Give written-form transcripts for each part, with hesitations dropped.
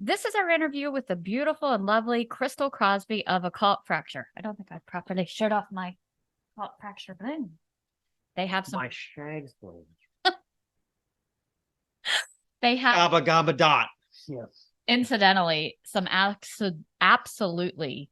This is our interview with the beautiful and lovely Crystal Crosby of Occult Fracture. I don't think I properly showed off my Occult Fracture bling. They have some. My shags bling. They have Gabba gabba dot. Yes. Incidentally, some absolutely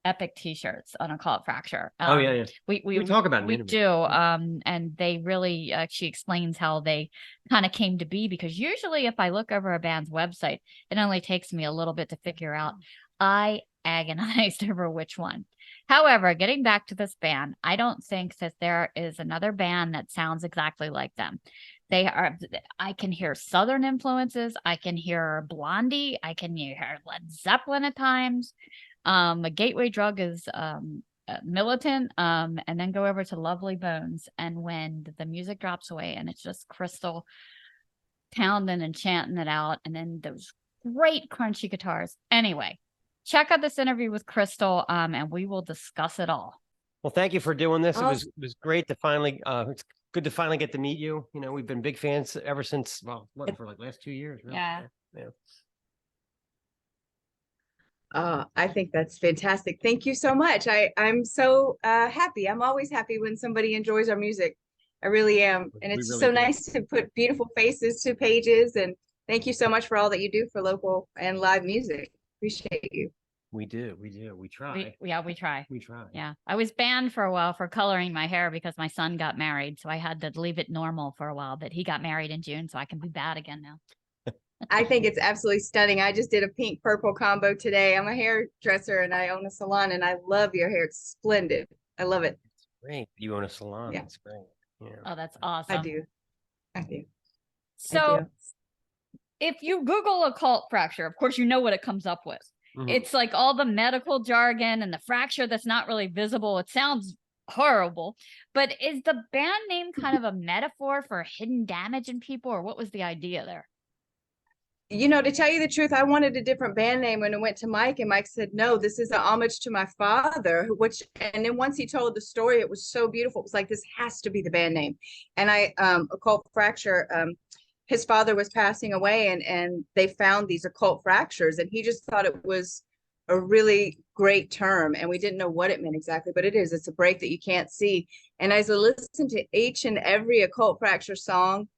epic t-shirts on Occult Fracture. Oh yeah. We talk about it. We do. And they really she explains how they kind of came to be, because usually if I look over a band's website, it only takes me a little bit to figure out. I agonized over which one. However, getting back to this band, I don't think that there is another band that sounds exactly like them. I can hear Southern influences. I can hear Blondie. I can hear Led Zeppelin at times. A gateway drug is Militant, and then go over to Lovely Bones. And when the music drops away and it's just Crystal pounding and chanting it out, and then those great crunchy guitars. Anyway, check out this interview with Crystal, and we will discuss it all. Well, thank you for doing this. It was great to finally it's good to finally get to meet you. You know, we've been big fans ever since, well, for like last 2 years, really. Yeah. I think that's fantastic. Thank you so much. I'm so happy. I'm always happy when somebody enjoys our music. I really am. And it's really so nice to put beautiful faces to pages. And thank you so much for all that you do for local and live music. Appreciate you. We do. We try. We try. We try. Yeah. I was banned for a while for coloring my hair because my son got married. So I had to leave it normal for a while, but he got married in June, so I can be bad again now. I think it's absolutely stunning. I just did a pink purple combo today. I'm a hairdresser and I own a salon, and I love your hair. It's splendid. I love it. It's great. You own a salon. Yeah. That's great. Yeah. Oh, that's awesome. I do. So if you Google Occult Fracture, of course, you know what it comes up with. Mm-hmm. It's like all the medical jargon and the fracture that's not really visible. It sounds horrible, but is the band name kind of a metaphor for hidden damage in people, or what was the idea there? You know, to tell you the truth, I wanted a different band name when I went to Mike, and Mike said, no, this is an homage to my father, and then once he told the story, it was so beautiful. It was like, this has to be the band name. And Occult Fracture, his father was passing away, and they found these occult fractures, and he just thought it was a really great term, and we didn't know what it meant exactly, but it's a break that you can't see. And as I listen to each and every Occult Fracture song,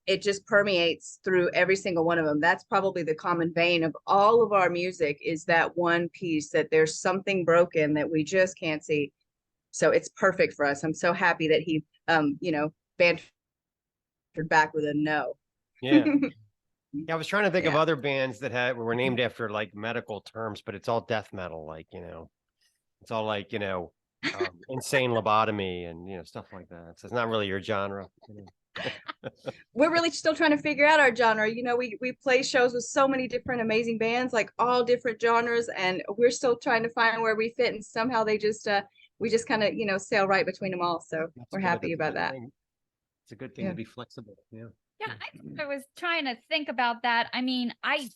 it just permeates through every single one of them. That's probably the common vein of all of our music, is that one piece, that there's something broken that we just can't see. So it's perfect for us. I'm so happy that he bantered back with a no. Yeah. Yeah, I was trying to think of other bands that were named after like medical terms, but it's all death metal, like, it's all like, insane lobotomy and stuff like that. So it's not really your genre. We're really still trying to figure out our genre. We play shows with so many different amazing bands, like all different genres, and we're still trying to find where we fit, and somehow we just kind of sail right between them all. So we're happy about that. It's a good thing to be flexible. Yeah. I was trying to think about that. I mean, I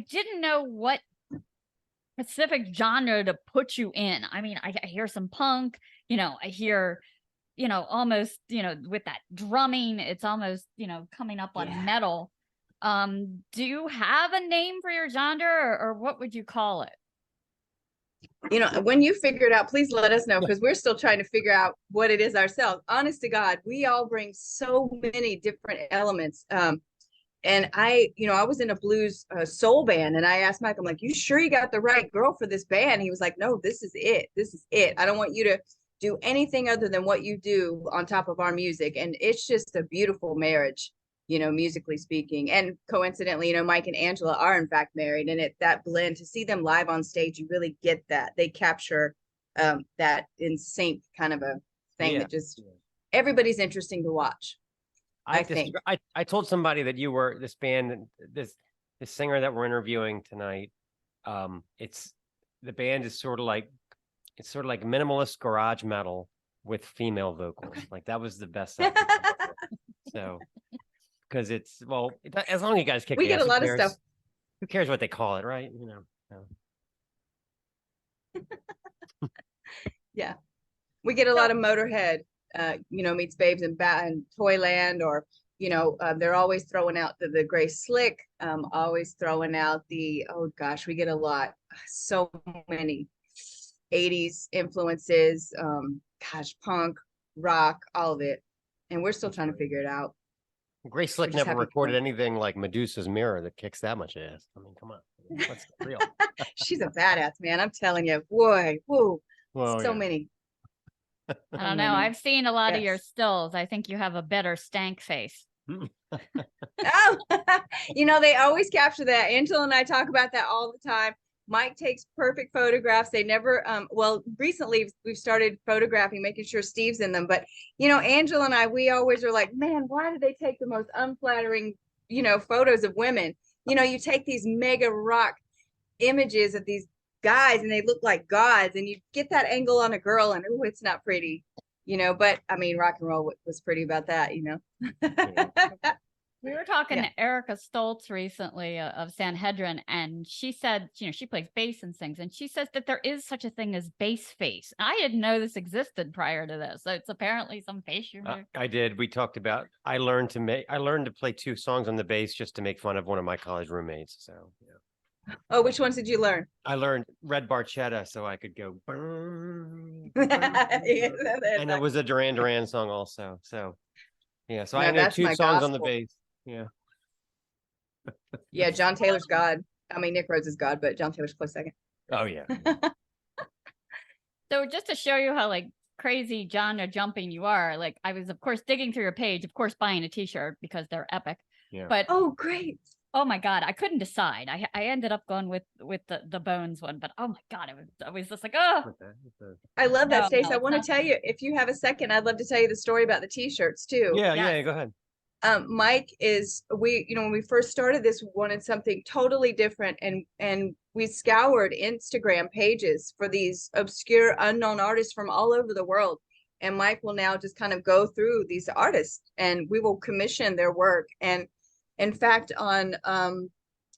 didn't know what specific genre to put you in. I mean, I hear some punk, I hear almost, with that drumming, it's almost, coming up like metal. Do you have a name for your genre, or what would you call it? When you figure it out, please let us know, because we're still trying to figure out what it is ourselves. Honest to God, we all bring so many different elements. And I was in a blues soul band, and I asked Mike, I'm like, you sure you got the right girl for this band? He was like, no, this is it. This is it. I don't want you to do anything other than what you do on top of our music. And it's just a beautiful marriage, musically speaking. And coincidentally, Mike and Angela are in fact married, and that blend, to see them live on stage, you really get that. They capture that in sync kind of a thing that just everybody's interesting to watch. I think. I told somebody that you were this band, this singer that we're interviewing tonight. The band is sort of like minimalist garage metal with female vocals. Like, that was the best. So, because as long as you guys kick, we get a lot of stuff. Who cares what they call it, right? Yeah, we get a lot of Motorhead, meets Babes and Toyland, or they're always throwing out the gray slick, always throwing out oh gosh, we get a lot, so many 80s influences, gosh, punk, rock, all of it. And we're still trying to figure it out. Grace Slick never recorded anything like Medusa's Mirror that kicks that much ass. I mean, come on. What's real? She's a badass, man. I'm telling you. Boy, whoa. Well, so many. I don't know. I've seen a lot of your stills. I think you have a better stank face. Oh, they always capture that. Angela and I talk about that all the time. Mike takes perfect photographs. They never, recently we've started photographing, making sure Steve's in them. But, Angela and I, we always are like, man, why do they take the most unflattering, photos of women? You take these mega rock images of these guys and they look like gods, and you get that angle on a girl and, oh, it's not pretty, but I mean, rock and roll was pretty about that, We were talking to Erica Stoltz recently of Sanhedrin, and she said, she plays bass and sings, and she says that there is such a thing as bass face. I didn't know this existed prior to this. So it's apparently some face you make. I did. We talked about, I learned to play 2 songs on the bass just to make fun of one of my college roommates. So, yeah. Oh, which ones did you learn? I learned Red Barchetta so I could go. And it was a Duran Duran song also. So, yeah. So I know 2 songs on the bass. Yeah. Yeah, John Taylor's God. I mean, Nick Rhodes is God, but John Taylor's close second. Oh, yeah. So just to show you how crazy genre jumping you are, I was, of course, digging through your page, of course, buying a t-shirt because they're epic. Yeah. But oh, great. Oh my God, I couldn't decide. I ended up going with the Bones one, but oh my God, I was just like, oh. I love that, Stacey. I want to tell you, if you have a second, I'd love to tell you the story about the t-shirts too. Yeah, go ahead. Mike when we first started this, we wanted something totally different, and we scoured Instagram pages for these obscure unknown artists from all over the world. And Mike will now just kind of go through these artists and we will commission their work. And in fact, on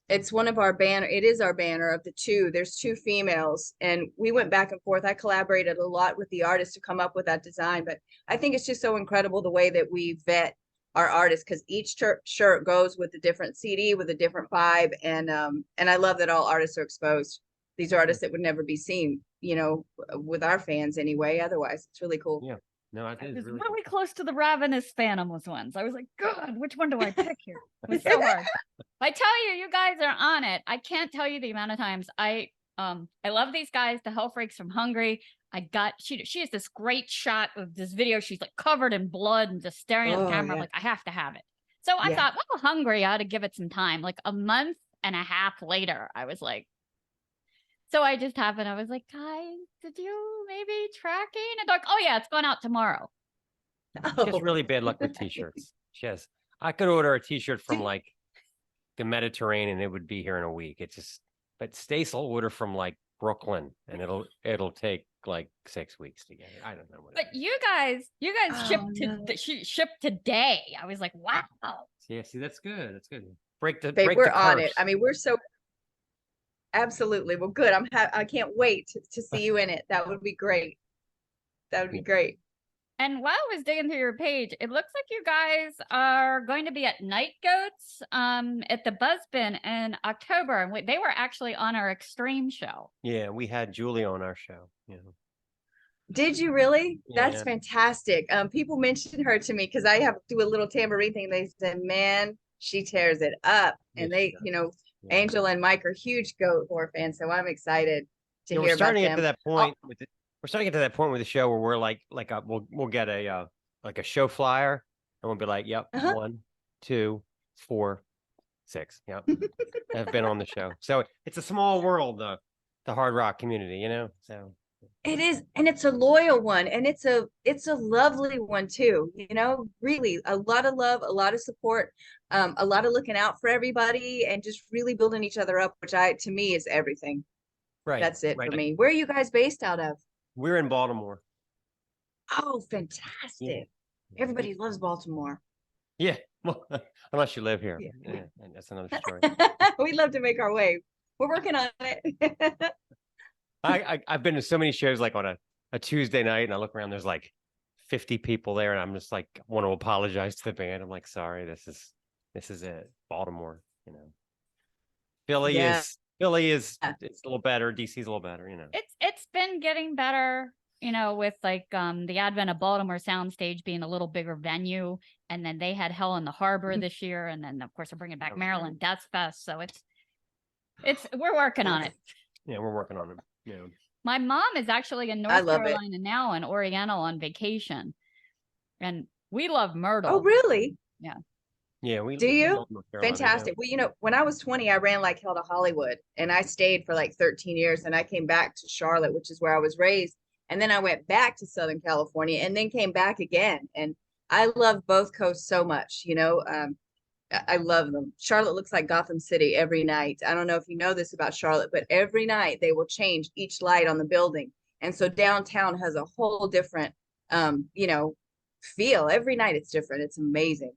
it's one of our banner, it is our banner of the 2. There's 2 females, and we went back and forth. I collaborated a lot with the artists to come up with that design, but I think it's just so incredible the way that we vet our artists, because each shirt goes with a different CD with a different vibe, and I love that all artists are exposed. These are artists that would never be seen, with our fans anyway. Otherwise, it's really cool. Yeah, no, I was really close to the Ravenous Phantoms ones. I was like, God, which one do I pick here? It was so hard. I tell you, you guys are on it. I can't tell you the amount of times I love these guys, the Hell Freaks from Hungary. She has this great shot of this video. She's covered in blood and just staring at the camera. Yeah. I have to have it. So I thought, well, Hungry, I ought to give it some time. A month and a half later, I was like, so I just happened. I was like, guys, did you maybe tracking? And they're like, oh yeah, it's going out tomorrow. She has really bad luck with t-shirts. I could order a t-shirt from the Mediterranean, it would be here in a week. But Stace will order from Brooklyn, and it'll take 6 weeks to get it. I don't know what. But you guys shipped today. I was like, wow. Yeah, see, that's good. That's good. We're on it. I mean, we're so absolutely. Well, good. I can't wait to see you in it. That would be great. That would be great. And while I was digging through your page, it looks like you guys are going to be at Night Goats at the Buzzbin in October. And they were actually on our Extreme show. Yeah, we had Julie on our show. Yeah. Did you really? Yeah. That's fantastic. People mentioned her to me because I have to do a little tambourine thing. They said, man, she tears it up. And they, Angel and Mike are huge Goat horror fans. So I'm excited to hear about them. We're starting to get to that point with the show where we're we'll get a show flyer, and we'll be like, yep, 1, 2, 4, 6. Yep. I've been on the show. So it's a small world, the hard rock community, so it is, and it's a loyal one, and it's a lovely one too, really a lot of love, a lot of support, a lot of looking out for everybody, and just really building each other up, which to me is everything. Right. That's it for me. Where are you guys based out of? We're in Baltimore. Oh, fantastic. Yeah. Everybody loves Baltimore. Yeah. Well, unless you live here. Yeah. And that's another story. We'd love to make our way. We're working on it. I've been to so many shows on a Tuesday night, and I look around, there's 50 people there, and I'm just like, want to apologize to the band. I'm like, sorry, this is it. Baltimore, you know. Philly Yeah. is it's a little better. DC's a little better, you know. It's been getting better, you know, with like the advent of Baltimore Soundstage being a little bigger venue, and then they had Hell in the Harbor this year, and then of course we're bringing back Maryland Death Fest, so it's we're working on it. Yeah, we're working on it. Yeah. My mom is actually in I North love it. Carolina now in Oriental on vacation, and we love Myrtle. Oh, really? Yeah. Yeah, we Do we you? love North Carolina, Fantastic. Well, you know, when I was 20, I ran like hell to Hollywood, and I stayed for like 13 years, and I came back to Charlotte, which is where I was raised. And then I went back to Southern California and then came back again. And I love both coasts so much, you know. I love them. Charlotte looks like Gotham City every night. I don't know if you know this about Charlotte, but every night they will change each light on the building. And so downtown has a whole different you know, feel. Every night it's different. It's amazing.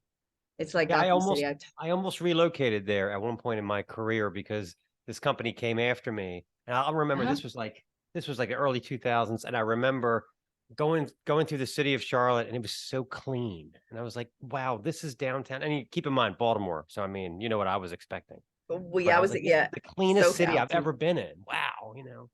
It's like Yeah, Gotham City. I almost relocated there at one point in my career because this company came after me. And I'll remember Uh-huh. this was like the early 2000s, and I remember going through the city of Charlotte, and it was so clean. And I was like, wow, this is downtown. And you keep in mind Baltimore, so I mean, you know what I was expecting. Well, But yeah, I I was was like, this yeah, is the cleanest city SoCal I've too. ever been in. Wow, you know.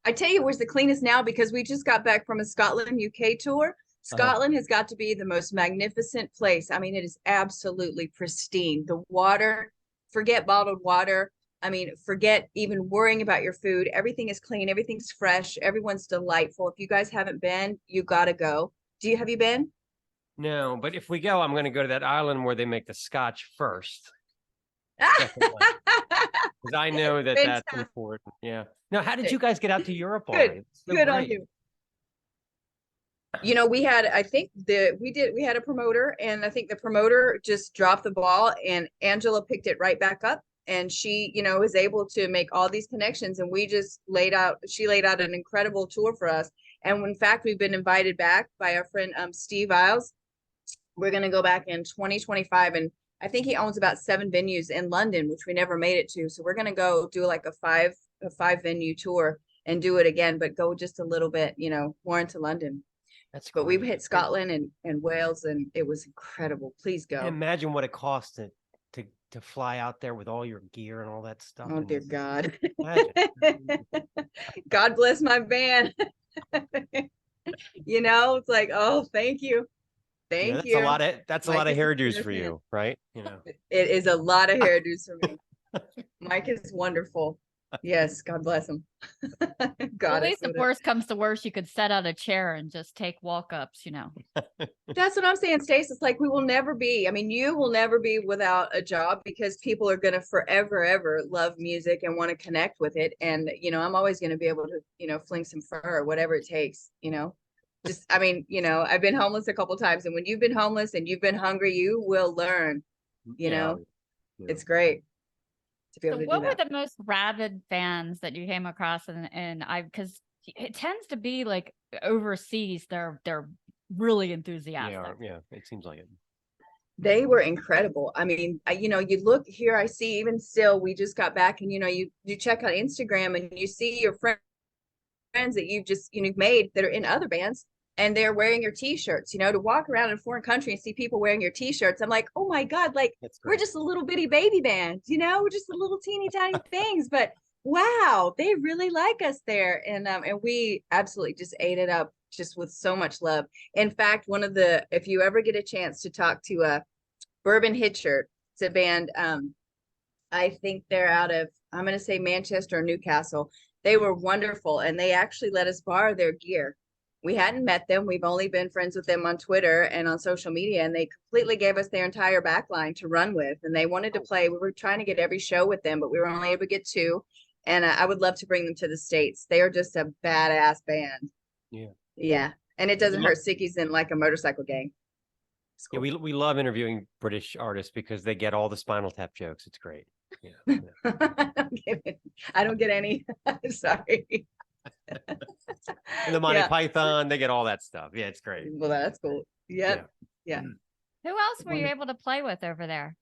I tell you, where's the cleanest now because we just got back from a Scotland, UK tour. Uh-huh. Scotland has got to be the most magnificent place. I mean, it is absolutely pristine. The water, forget bottled water. I mean, forget even worrying about your food. Everything is clean, everything's fresh, everyone's delightful. If you guys haven't been, you got to go. Have you been? No, but if we go, I'm going to go to that island where they make the scotch first. Definitely. Because I know that that's Fantastic. important. Yeah. Now, how did you guys get out to Europe Good. already? It's so Good on great. you. You know, we had, I think we had a promoter, and I think the promoter just dropped the ball, and Angela picked it right back up, and she, you know, was able to make all these connections, and she laid out an incredible tour for us. And in fact, we've been invited back by our friend Steve Isles. We're going to go back in 2025, and I think he owns about 7 venues in London, which we never made it to. So we're going to go do like a five venue tour and do it again, but go just a little bit, you know, more into London. That's But we great. hit Scotland and Wales, and it was incredible. Please And go. imagine what it costs to fly out there with all your gear and all that stuff. Oh, And dear God. imagine. God bless my van. You know, it's like, oh, thank you. Yeah, Thank that's you. a lot of Mike is hairdos in for his hand. you, right? You know. It is a lot of hairdos for me. Mike is wonderful. Yes, God bless him. Well, God, at least if worst comes to worst, you could set out a chair and just take walk-ups, you know. that's what I'm saying, Stace. It's like we will never be. I mean, you will never be without a job because people are going to forever, ever love music and want to connect with it. And you know, I'm always going to be able to, you know, fling some fur or whatever it takes. You know, just I mean, you know, I've been homeless a couple times, and when you've been homeless and you've been hungry, you will learn. You know, it's great to be able So to do what were that. the most rabid fans that you came across? And because it tends to be like overseas, they're really enthusiastic. Yeah, it seems like it. They were incredible. I mean, you know, you look here, I see even still, we just got back, and you know, you check out Instagram and you see your friends that you've just, you know, made that are in other bands, and they're wearing your t-shirts. You know, to walk around in a foreign country and see people wearing your t-shirts, I'm like, oh my God, like we're just a little bitty baby band, you know, we're just a little teeny tiny things, but wow, they really like us there. And we absolutely just ate it up just with so much love. In fact, if you ever get a chance to talk to Bourbon Hitcher, it's a band, I think they're out of, I'm going to say Manchester or Newcastle. They were wonderful, and they actually let us borrow their gear. We hadn't met them. We've only been friends with them on Twitter and on social media, and they completely gave us their entire backline to run with. And they wanted to play. We were trying to get every show with them, but we were only able to get 2. And I would love to bring them to the States. They are just a badass band. Yeah. Yeah. And it doesn't hurt Sicky's in like a motorcycle gang. Cool. Yeah, we love interviewing British artists because they get all the Spinal Tap jokes. It's great. Yeah. I don't get any. Sorry. And the Monty Python, they get all that stuff. Yeah, it's great. Well, that's cool. Yeah. Who else were you able to play with over there?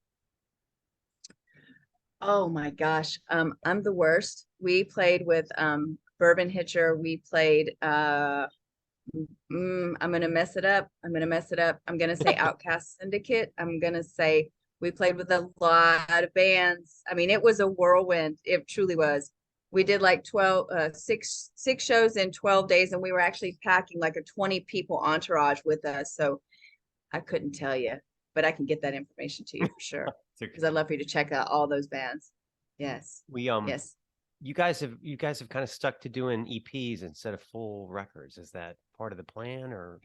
Oh my gosh. I'm the worst. We played with Bourbon Hitcher. We played I'm gonna mess it up. I'm gonna say Outcast Syndicate. I'm gonna say we played with a lot of bands. I mean, it was a whirlwind. It truly was. We did like 6 shows in 12 days, and we were actually packing like a 20 people entourage with us. So I couldn't tell you, but I can get that information to you for sure. Because I'd love for you to check out all those bands. Yes. Yes. You guys have kind of stuck to doing EPs instead of full records. Is that part of the plan, or?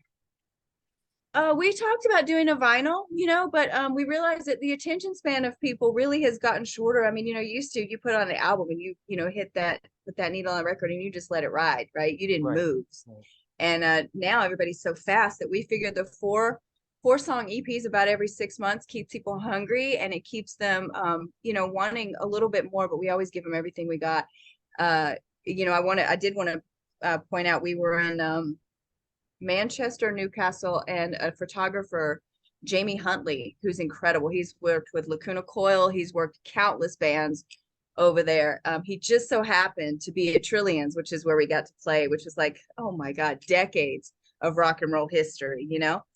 We talked about doing a vinyl, but we realized that the attention span of people really has gotten shorter. I mean, used to you put on the album and you put that needle on the record and you just let it ride, right? You didn't move. Right. And now everybody's so fast that we figured the four song EPs about every 6 months keeps people hungry, and it keeps them wanting a little bit more, but we always give them everything we got. I did want to point out we were in Manchester, Newcastle, and a photographer, Jamie Huntley, who's incredible. He's worked with Lacuna Coil. He's worked countless bands over there. He just so happened to be at Trillions, which is where we got to play, which is like, oh my God, decades of rock and roll history,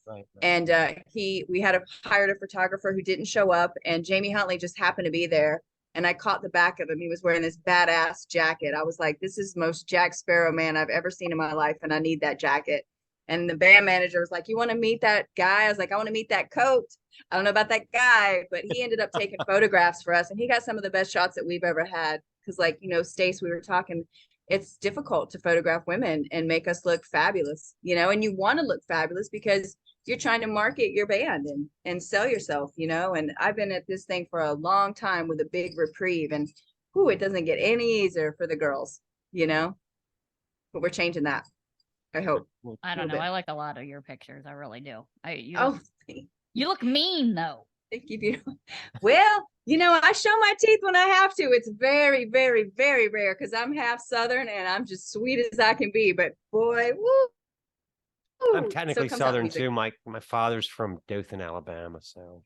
Right. And we had hired a photographer who didn't show up, and Jamie Huntley just happened to be there. And I caught the back of him. He was wearing this badass jacket. I was like, this is the most Jack Sparrow man I've ever seen in my life, and I need that jacket. And the band manager was like, you want to meet that guy? I was like, I want to meet that coat. I don't know about that guy, but he ended up taking photographs for us. And he got some of the best shots that we've ever had. Because Stace, we were talking, it's difficult to photograph women and make us look fabulous, and you want to look fabulous because you're trying to market your band and sell yourself, and I've been at this thing for a long time with a big reprieve, and it doesn't get any easier for the girls, but we're changing that. I hope. I don't know. I like a lot of your pictures. I really do. You look you. mean though. Thank you. Well, I show my teeth when I have to. It's very, very, very rare because I'm half Southern and I'm just sweet as I can be. But boy, woo. I'm technically Southern too. My father's from Dothan, Alabama, so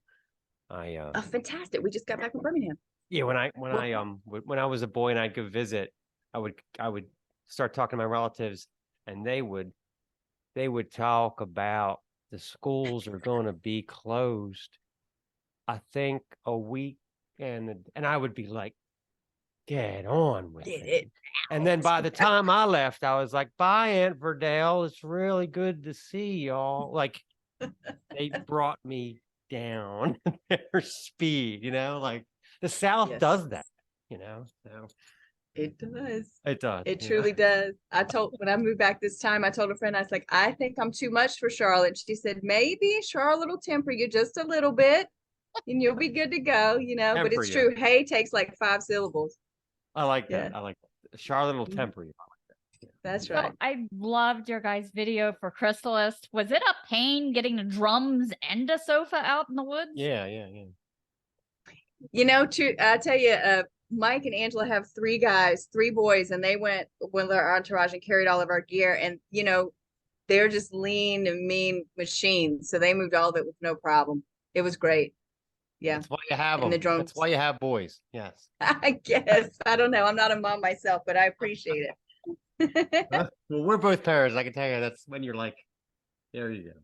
Oh, fantastic! We just got back from Birmingham. Yeah, when I was a boy and I'd go visit, I would start talking to my relatives. And they would talk about the schools are going to be closed, I think, a week, and I would be like, get on with it. And then by the time I left, I was like, bye, Aunt Verdale. It's really good to see y'all. Like, they brought me down their speed, like the South does that, so. It does. It does. It truly does. When I moved back this time, I told a friend, I was like, I think I'm too much for Charlotte. She said, maybe Charlotte will temper you just a little bit and you'll be good to go, but it's true. Hey takes like 5 syllables. I like that. I like that. Charlotte will temper you. That's right. So I loved your guys' video for Crystalist. Was it a pain getting the drums and a sofa out in the woods? Yeah. I tell you, Mike and Angela have 3 boys, and they went with their entourage and carried all of our gear. And, they're just lean and mean machines. So they moved all of it with no problem. It was great. Yeah. That's why you have them. That's why you have boys. Yes. I guess. I don't know. I'm not a mom myself, but I appreciate it. Well, we're both parents. I can tell you that's when you're like, there you go.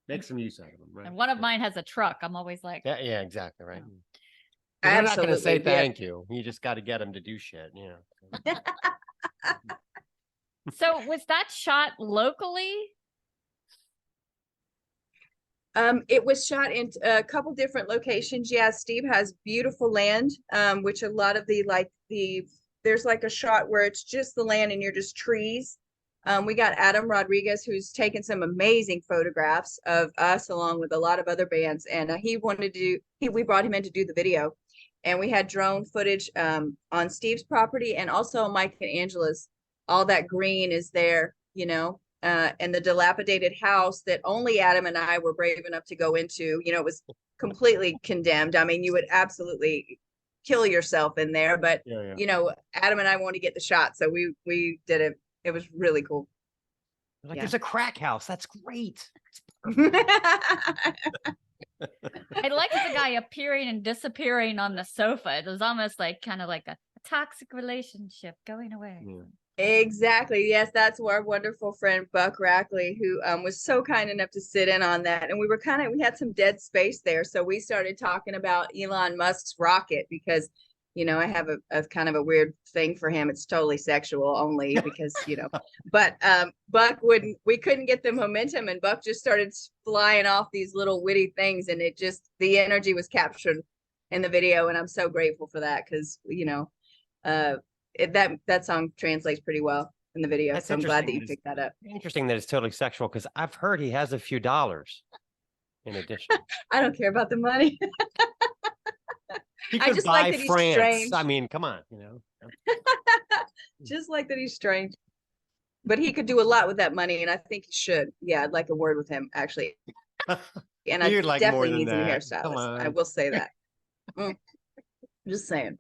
Make some use out of them. Right? And one of mine has a truck. I'm always like. Yeah, exactly. Right. They're not going to say thank you. You just got to get them to do shit, So was that shot locally? It was shot in a couple different locations. Yeah, Steve has beautiful land, which a lot of there's like a shot where it's just the land and you're just trees. We got Adam Rodriguez, who's taken some amazing photographs of us along with a lot of other bands. And we brought him in to do the video. And we had drone footage on Steve's property and also Mike and Angela's. All that green is there, and the dilapidated house that only Adam and I were brave enough to go into, it was completely condemned. I mean, you would absolutely kill yourself in there, but Adam and I wanted to get the shot. So we did it. It was really cool. There's a crack house. That's great. I liked the guy appearing and disappearing on the sofa. It was almost like kind of like a toxic relationship going away. Exactly. Yes, that's our wonderful friend Buck Rackley, who was so kind enough to sit in on that. And we had some dead space there. So we started talking about Elon Musk's rocket because, I have a kind of a weird thing for him. It's totally sexual only because, but Buck we couldn't get the momentum, and Buck just started flying off these little witty things, and the energy was captured in the video. And I'm so grateful for that because, that song translates pretty well in the video. That's so I'm glad that interesting. you picked that up. Interesting that it's totally sexual because I've heard he has a few dollars in addition. I don't care about the money. He I could just buy like that he's France. strange. I mean, come on, Just like that he's strange. But he could do a lot with that money, and I think he should. Yeah, I'd like a word with him, actually. And I You'd like more definitely than need a new that. Come hairstylist. I on. will say that. Just saying.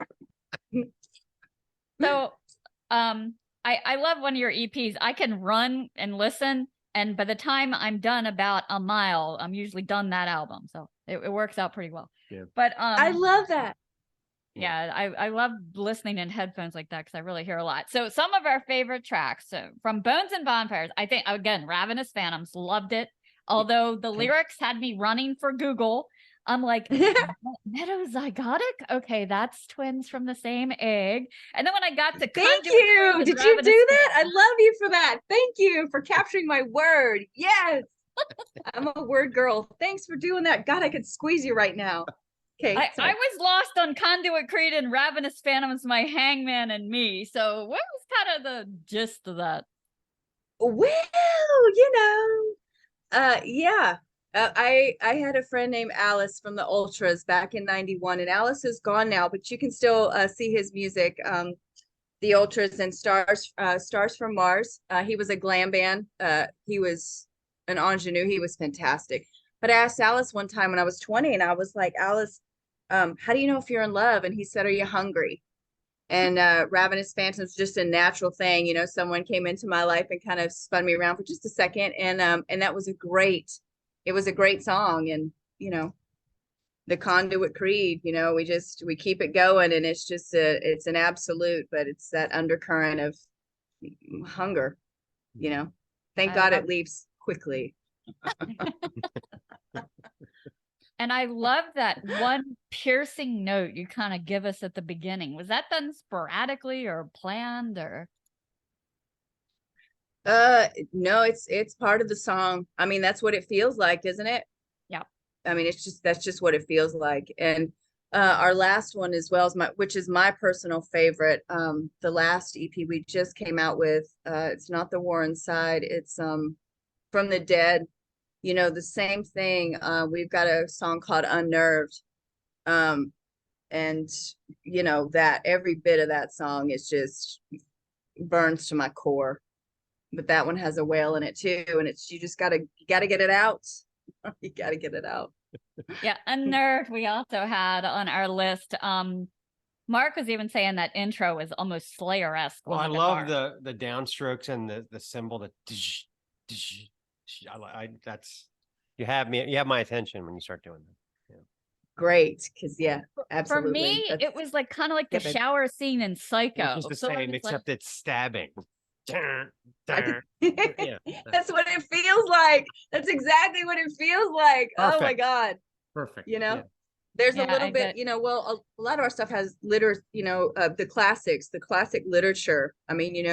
So, I love one of your EPs. I can run and listen, and by the time I'm done about a mile, I'm usually done that album. So it works out pretty well. Yeah. But I love that. yeah, I love listening in headphones like that because I really hear a lot. So some of our favorite tracks from Bones and Bonfires, I think, again, Ravenous Phantoms, loved it. Although the lyrics had me running for Google. I'm like, metazygotic? Okay, that's twins from the same egg. And then when I got to Thank Conduit you. Creed Did and you Ravenous do that? I Phantoms, love you for that. Thank you for capturing my word. Yes. I'm a word girl. Thanks for doing that. God, I could squeeze you right now. Okay. I was lost on Conduit Creed and Ravenous Phantoms, my Hangman and Me. So what was kind of the gist of that? Well, yeah. I had a friend named Alice from the Ultras back in '91, and Alice is gone now, but you can still see his music. The Ultras and Stars from Mars. He was a glam band. He was an ingenue. He was fantastic. But I asked Alice one time when I was 20, and I was like, Alice, how do you know if you're in love? And he said, are you hungry? And Ravenous Phantoms, just a natural thing. Someone came into my life and kind of spun me around for just a second. And that was it was a great song. And, the Conduit Creed, we keep it going, and it's just it's an absolute, but it's that undercurrent of hunger, thank God it leaves quickly. And I love that one piercing note you kind of give us at the beginning. Was that done sporadically or planned or? No, it's part of the song. I mean, that's what it feels like, isn't it? Yeah. I mean, that's just what it feels like. And our last one as well, which is my personal favorite. The last EP we just came out with, it's not The War Inside, it's From the Dead. The same thing. We've got a song called Unnerved. And that every bit of that song is just burns to my core. But that one has a whale in it too, and you gotta get it out. You gotta get it out. Yeah, Unnerved we also had on our list. Mark was even saying that intro is almost Slayer-esque. Well, I love the downstrokes and the symbol, the that's you have my attention when you start doing that. Yeah. Great, because absolutely. For me, it was like kind of like the shower scene in Psycho. It's just the same, except it's stabbing. Yeah. That's what it feels like. That's exactly what it feels like. Perfect. Oh my God. Perfect. There's a little bit, well, a lot of our stuff has the classic literature. I mean,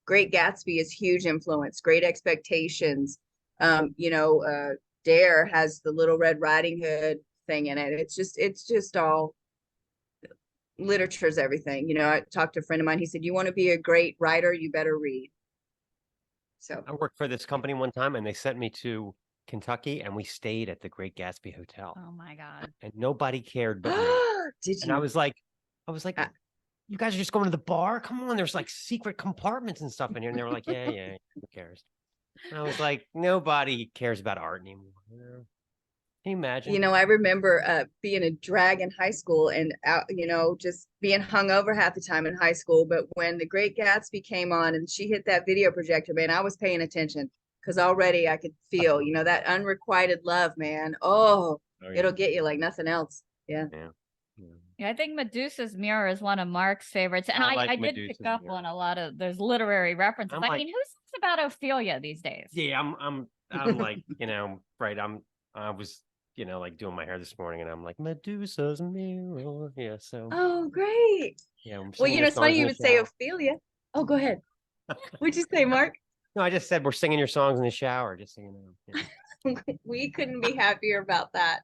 Great Gatsby is huge influence, Great Expectations. Dare has the Little Red Riding Hood thing in it. It's just all literature's everything. I talked to a friend of mine. He said, you want to be a great writer, you better read. So I worked for this company one time, and they sent me to Kentucky, and we stayed at the Great Gatsby Hotel. Oh my God. And nobody cared but me. Did you? And I was like, you guys are just going to the bar? Come on, there's like secret compartments and stuff in here. And they were like, yeah, who cares? And I was like, nobody cares about art anymore. Can you imagine? I remember being a drag in high school and just being hungover half the time in high school. But when The Great Gatsby came on and she hit that video projector, man, I was paying attention because already I could feel, that unrequited love, man. Oh, it'll get you like nothing else. Yeah. Yeah, I think Medusa's Mirror is one of Mark's favorites. And I like I did Medusa's pick up Mirror. on a lot of those literary references. I'm I like- mean, who sings about Ophelia these days? Yeah, I'm like, right. I was, like doing my hair this morning and I'm like, Medusa's Mirror. Yeah, so Oh, great. yeah. I'm Well, singing your it's songs funny in you the would say shower. Ophelia. Oh, go ahead. What'd you say, Mark? No, I just said we're singing your songs in the shower, just so you know. Yeah. We couldn't be happier about that.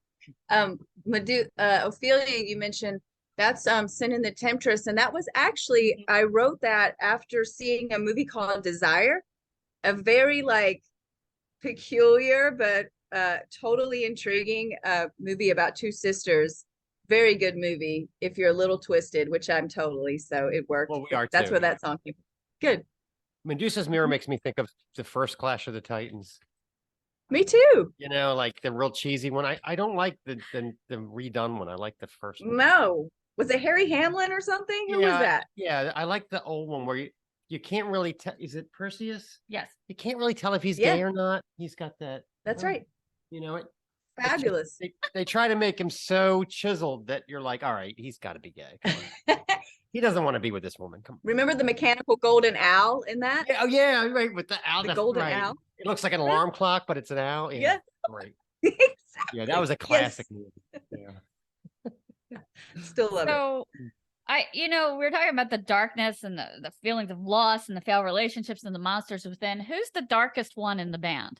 Ophelia, you mentioned, that's Sin and the Temptress, and that was actually, I wrote that after seeing a movie called Desire, a very like peculiar but totally intriguing movie about two sisters. Very good movie if you're a little twisted, which I'm totally, so it worked. Well, we are That's too. where that song came from. Good. Medusa's Mirror makes me think of the first Clash of the Titans. Me too. Like the real cheesy one. I don't like the redone one. I like the first one. No. Was it Harry Hamlin or something? Who was that? Yeah, I like the old one where you can't really tell. Is it Perseus? Yes. You can't really tell if he's Yeah. gay or not. He's got that. That's right. It Fabulous. they try to make him so chiseled that you're like, all right, he's got to be gay. Come on. He doesn't want to be with this woman. Come on. Remember the mechanical golden owl in that? Yeah, oh yeah, right. With the owl, The golden right. owl. It looks like an alarm clock, but it's an owl. Yeah. Right. Exactly. Yeah, that was a classic movie. Yeah. Still love it. So we were talking about the darkness and the feelings of loss and the failed relationships and the monsters within. Who's the darkest one in the band?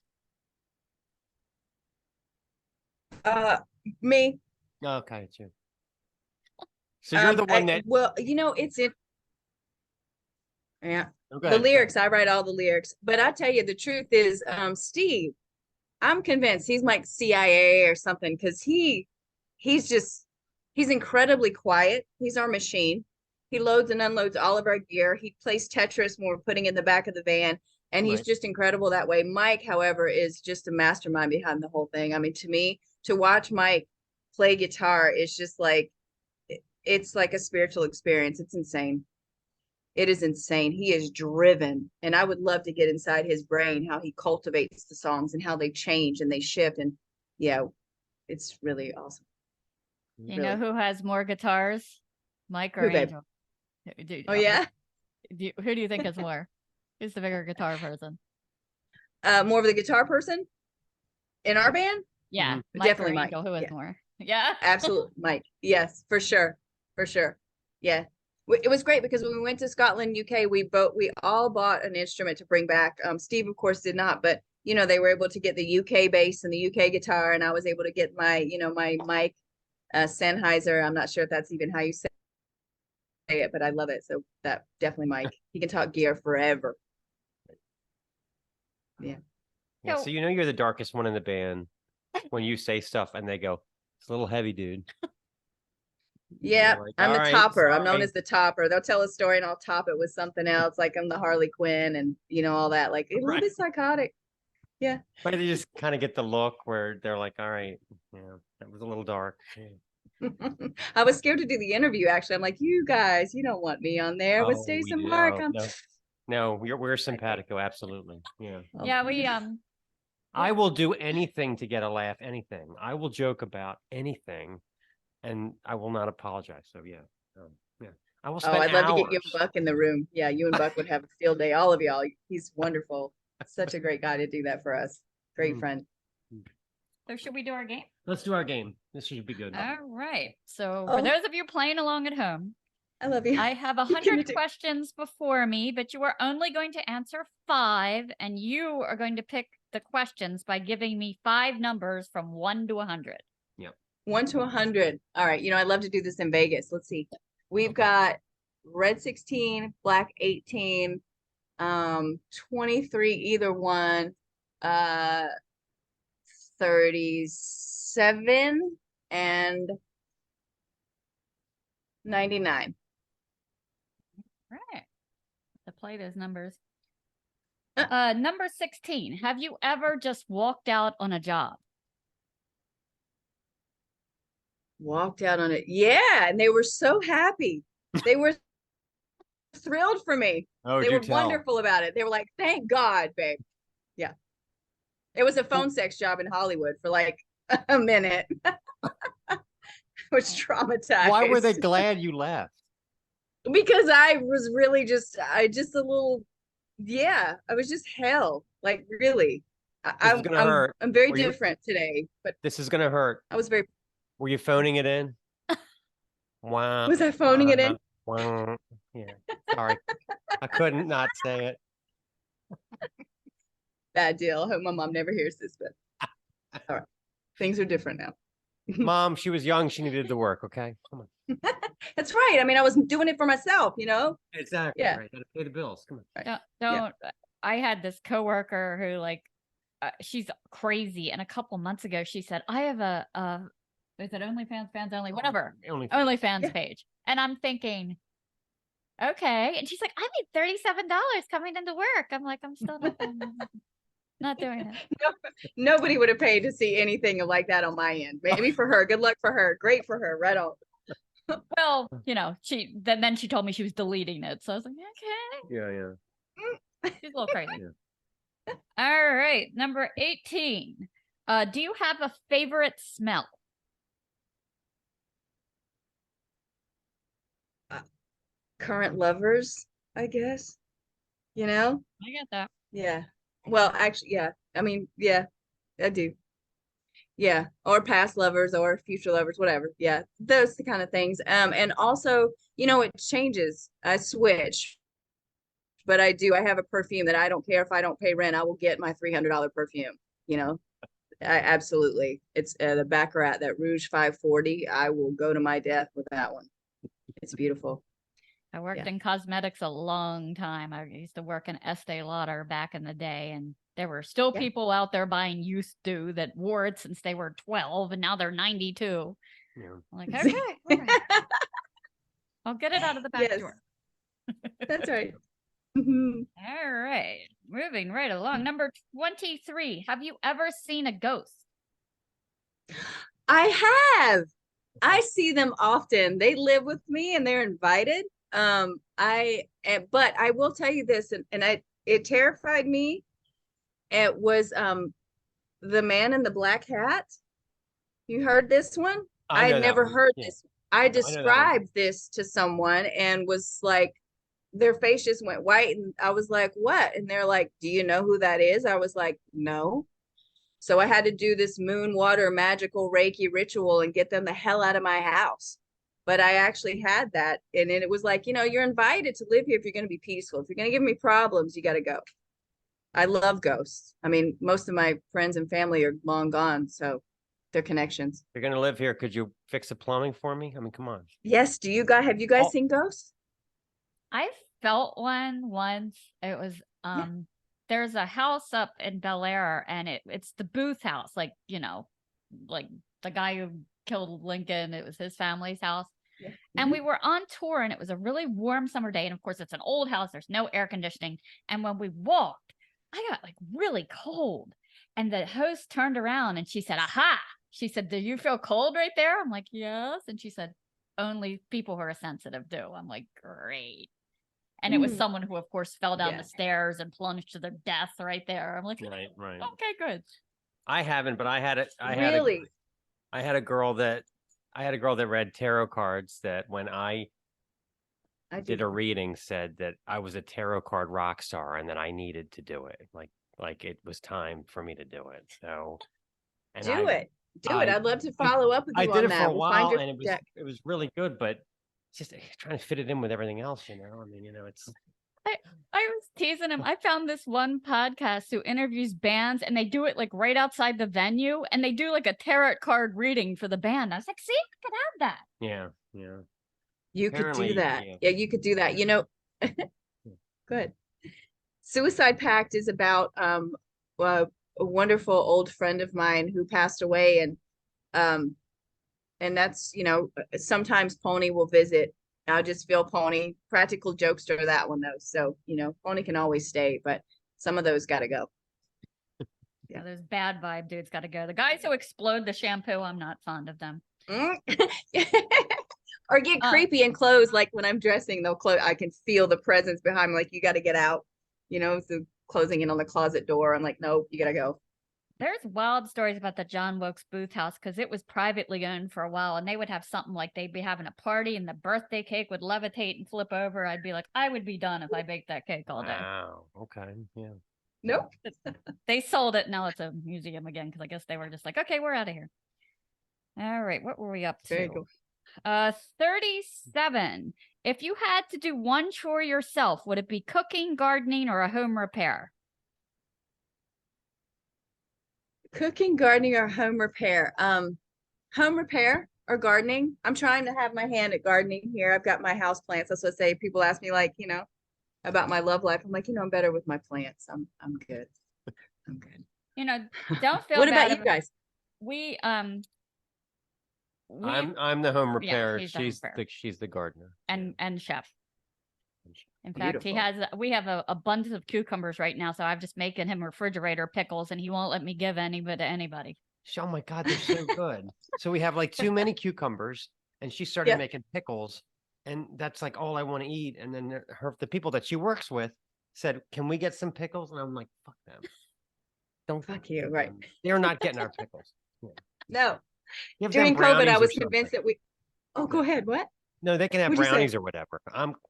Me. Okay, it's you. So you're the one that. Well, it's it. Yeah. Oh, go The ahead. lyrics, I write all the lyrics. But I tell you, the truth is, Steve, I'm convinced he's like CIA or something, because he's incredibly quiet. He's our machine. He loads and unloads all of our gear. He plays Tetris when we're putting in the back of the van, and he's Right. just incredible that way. Mike, however, is just a mastermind behind the whole thing. I mean, to me, to watch Mike play guitar is just like, it's like a spiritual experience. It's insane. It is insane. He is driven, and I would love to get inside his brain, how he cultivates the songs and how they change and they shift. And yeah, it's really awesome. You know who has more guitars, Mike or Who, babe? Angel? Oh yeah, who do you think is more? Who's the bigger guitar person? more of the guitar person in our band. Yeah, Mhm. Mike Definitely or Mike. Angel. Who is Yeah. more? Yeah, Absolutely, Mike. Yes, for sure, for sure. Yeah, it was great because when we went to Scotland, UK, we all bought an instrument to bring back. Steve, of course, did not, but they were able to get the UK bass and the UK guitar, and I was able to get my my Mike Sennheiser. I'm not sure if that's even how you say it, but I love it. So that definitely Mike. He can talk gear forever. Yeah. Yeah, so you're the darkest one in the band when you say stuff and they go, it's a little heavy, dude. Yeah, like, I'm "All the right, topper. I'm known sorry." as the topper. They'll tell a story and I'll top it with something else, like I'm the Harley Quinn and all that. Like a little Right. bit psychotic. Yeah. But they just kind of get the look where they're like, all right, that was a little dark. Yeah. I was scared to do the interview. Actually, I'm like, you guys, you don't want me on there with Oh, Stace we and do. Mark. Oh, no, we're simpatico, absolutely. Yeah. yeah. We I will do anything to get a laugh, anything. I will joke about anything, and I will not apologize. So yeah, I will Oh, spend I'd love to get you hours. and Buck in the room. Yeah, you and Buck would have a field day. All of y'all. He's wonderful. Such a great guy to do that for us. Great friend. So should we do our game? Let's do our game. This should be good. All right. So Oh. for those of you playing along at home, I love you. I have Give me 100 two. questions before me, but you are only going to answer 5, and you are going to pick the questions by giving me 5 numbers from 1 to 100. 1 to 100. All right. I'd love to do this in Vegas. Let's see. We've got red 16, black 18, 23, either one, 37, and 99. Right. To play those numbers. Number 16. Have you ever just walked out on a job? Walked out on it. Yeah. And they were so happy. They were thrilled for me. Oh, They do were tell. wonderful about it. They were like, thank God, babe. Yeah. It was a phone sex job in Hollywood for like a minute. was traumatized. Why were they glad you left? Because I was really I was just hell. Like really. This is gonna hurt. I'm very Were you- different today, but This is gonna hurt. I was very, Were you phoning it in? Wow. was I phoning it in? Wow. Yeah. Sorry. I couldn't not say it. Bad deal. I hope my mom never hears this, but all right. Things are different now. Mom, she was young. She needed the work. Okay. Come on. That's right. I mean, I was doing it for myself, you know? Exactly. Yeah. Right. Gotta pay the bills. Come on. Right. Don't. I had this coworker who like, she's crazy. And a couple months ago, she said, I have is it OnlyFans, fans only, whatever, OnlyFans page. And I'm thinking, okay. And she's like, I made $37 coming into work. I'm like, I'm still not doing it. No, nobody would have paid to see anything like that on my end. Maybe for her. Good luck for her. Great for her. Right on. Well, you know, then she told me she was deleting it. So I was like, okay. Yeah. She's a little crazy. Yeah. All right. Number 18. Do you have a favorite smell? Current lovers, I guess. You know? I get that. Yeah. Well, actually, yeah. I mean, yeah, I do. Yeah. Or past lovers or future lovers, whatever. Yeah. Those the kind of things. And also, you know, it changes. I switch. But I have a perfume that I don't care if I don't pay rent, I will get my $300 perfume, you know? Absolutely. It's the Baccarat, that Rouge 540. I will go to my death with that one. It's beautiful. I worked in cosmetics a long time. I used to work in Estee Lauder back in the day, and there were still people out there buying used to that wore it since they were 12, and now they're 92. Yeah. I'm like, okay, all right. I'll get it out of the back door. That's right. All right. Moving right along. Number 23. Have you ever seen a ghost? I have. I see them often. They live with me and they're invited. But I will tell you this, and it terrified me. It was the man in the black hat. You heard this one? I had never heard this. I described this to someone and was like, their face just went white, and I was like, what? And they're like, do you know who that is? I was like, no. So I had to do this moon water magical Reiki ritual and get them the hell out of my house. But I actually had that. And then it was like, you know, you're invited to live here if you're going to be peaceful. If you're going to give me problems, you got to go. I love ghosts. I mean, most of my friends and family are long gone, so they're connections. You're going to live here. Could you fix the plumbing for me? I mean, come on. Yes. Have you guys seen ghosts? I felt one once. It was there's a house up in Bel Air, and it's the Booth house, like, you know, like the guy who killed Lincoln. It was his family's house. Yeah. And we were on tour, and it was a really warm summer day, and of course it's an old house, there's no air conditioning, and when we walked, I got like really cold, and the host turned around and she said, aha, she said, do you feel cold right there? I'm like, yes. And she said, only people who are sensitive do. I'm like, great. And it was someone who, of course, fell down the stairs and plunged to their death right there. I'm like, right. Okay, good. I haven't, but I had a girl that read tarot cards that when I did a reading said that I was a tarot card rock star and that I needed to do it. Like it was time for me to do it. So do it. I'd love to follow up with you on that. I did it for a while, and it was really good, but just trying to fit it in with everything else, you know. I mean, you know, it's. I was teasing him. I found this one podcast who interviews bands, and they do it like right outside the venue, and they do like a tarot card reading for the band. I was like, see, I could have that. Yeah. You could do that. Yeah, you could do that. You know, good. Suicide Pact is about a wonderful old friend of mine who passed away, and that's, you know, sometimes Pony will visit. I'll just feel Pony. Practical jokester, that one though. So, you know, Pony can always stay, but some of those got to go. Yeah, those bad vibe dudes got to go. The guys who explode the shampoo, I'm not fond of them. Or get creepy and close, like when I'm dressing, they'll close. I can feel the presence behind me, like, you got to get out, you know, so closing in on the closet door. I'm like, nope, you got to go. There's wild stories about the John Wilkes Booth house because it was privately owned for a while, and they would have something like they'd be having a party and the birthday cake would levitate and flip over. I'd be like, I would be done if I baked that cake all day. Wow. Okay. Yeah. Nope. They sold it. Now it's a museum again because I guess they were just like, okay, we're out of here. All right, what were we up to? Very cool. 37. If you had to do one chore yourself, would it be cooking, gardening, or a home repair? Cooking, gardening, or home repair. Home repair or gardening. I'm trying to have my hand at gardening here. I've got my house plants. That's what I say. People ask me like, about my love life. I'm like, I'm better with my plants. I'm good. I'm good. Don't feel What bad about you guys? We I'm the home Yeah, repair. he's the home repair. She's the gardener. and chef. In fact, Beautiful. we have a abundance of cucumbers right now, so I'm just making him refrigerator pickles, and he won't let me give any to anybody. Oh my God, they're so good. So we have like too many cucumbers, and she started Yeah. making pickles, and that's like all I want to eat. And then the people that she works with said, "Can we get some pickles?" And I'm like, "Fuck them, don't Fuck you, give right. them. They're not getting our pickles." Yeah. No. Give them During COVID, brownies I or was something. convinced that we. Oh, go ahead. What? No, they can have What'd you say? brownies or whatever.